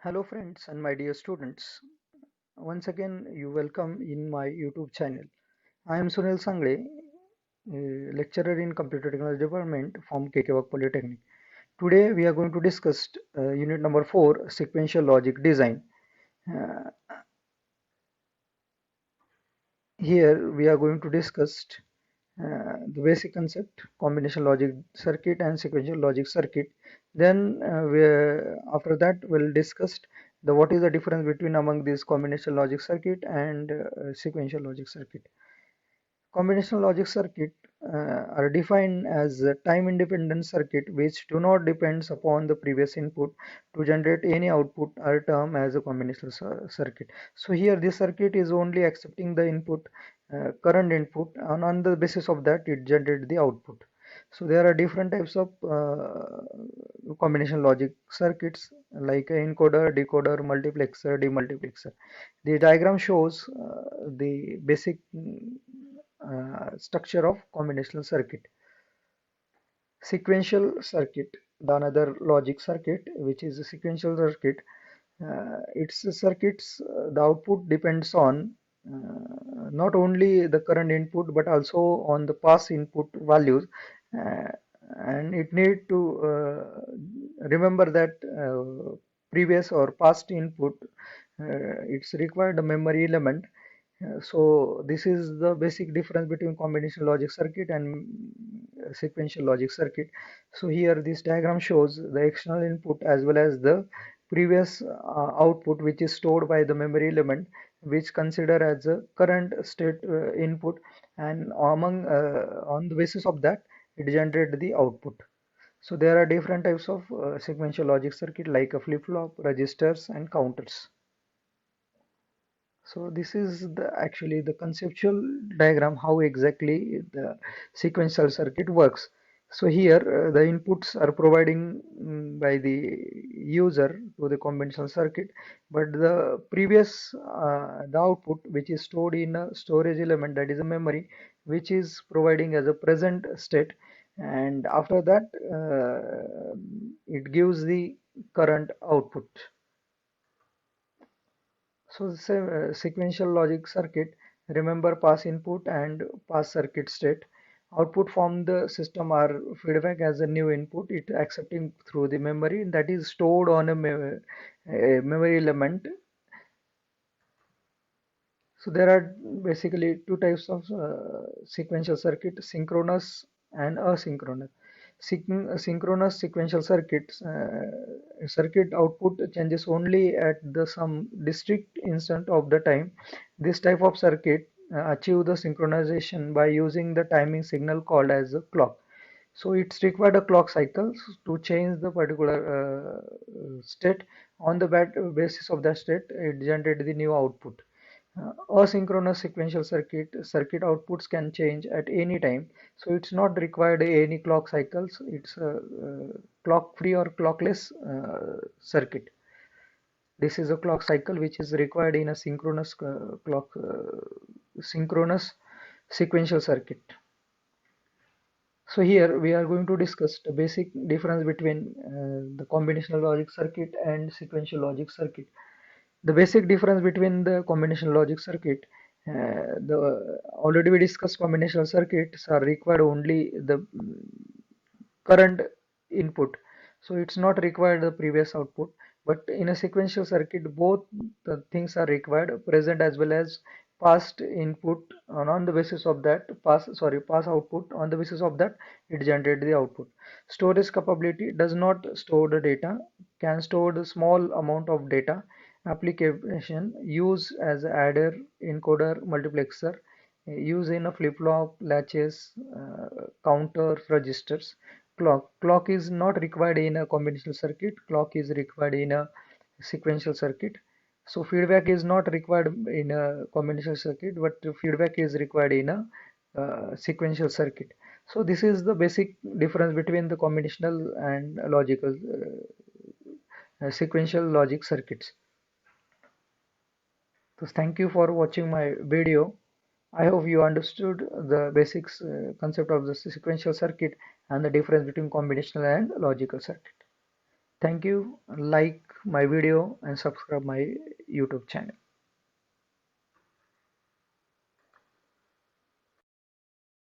Hello friends and my dear students. Once again you welcome in my YouTube channel. I am Sunil Sangle, lecturer in Computer Technology Department from KK Polytechnic. Today we are going to discuss unit number 4, sequential logic design. Uh, Here we are going to discuss the basic concept, combination logic circuit and sequential logic circuit. Then after that we'll discuss the what is the difference between among these combination logic circuit and sequential logic circuit. Combinational logic circuit are defined as a time-independent circuit which do not depend upon the previous input to generate any output are termed as a combinational circuit. So here this circuit is only accepting the input, current input, and on the basis of that it generates the output. So there are different types of combination logic circuits like encoder, decoder, multiplexer, demultiplexer. The diagram shows the basic structure of combinational circuit. Sequential circuit, the another logic circuit, which is a sequential circuit. Its circuits, the output depends on not only the current input but also on the past input values, uh, and it need to remember that previous or past input, it's required a memory element. So this is the basic difference between combination logic circuit and sequential logic circuit. So here this diagram shows the external input as well as the previous output which is stored by the memory element, which consider as a current state input, and among on the basis of that it generate the output. So there are different types of sequential logic circuit like a flip-flop, registers and counters. So this is the actually the conceptual diagram how exactly the sequential circuit works. So here the inputs are providing by the user to the conventional circuit, but the previous the output which is stored in a storage element, that is a memory, which is providing as a present state, and after that it gives the current output. So the sequential logic circuit, remember pass input and pass circuit state. Output from the system are feedback as a new input, it accepting through the memory that is stored on a memory element. So there are basically two types of sequential circuit, synchronous and asynchronous. Synchronous sequential circuits, circuit output changes only at the some discrete instant of the time. This type of circuit achieve the synchronization by using the timing signal called as a clock. So it's required a clock cycle to change the particular state. On the basis of that state, it generates the new output. Asynchronous sequential circuit outputs can change at any time, so it's not required any clock cycles. It's a clock free or clockless circuit. This is a clock cycle which is required in a synchronous sequential circuit. So here we are going to discuss the basic difference between the combinational logic circuit and sequential logic circuit. The basic difference between the combinational logic circuit, the already we discussed combinational circuits are required only the current input, so it's not required the previous output. But in a sequential circuit both the things are required, present as well as past input, and on the basis of that pass output, on the basis of that it generates the output. Storage capability does not store the data, can store the small amount of data. Application use as adder, encoder, multiplexer, use in a flip-flop, latches, counters, registers. Clock is not required in a conventional circuit. Clock is required in a sequential circuit. So feedback is not required in a combinational circuit, but feedback is required in a sequential circuit. So this is the basic difference between the combinational and logical sequential logic circuits. So thank you for watching my video. I hope you understood the basics concept of the sequential circuit and the difference between combinational and logical circuit. Thank you. Like my video and subscribe my YouTube channel.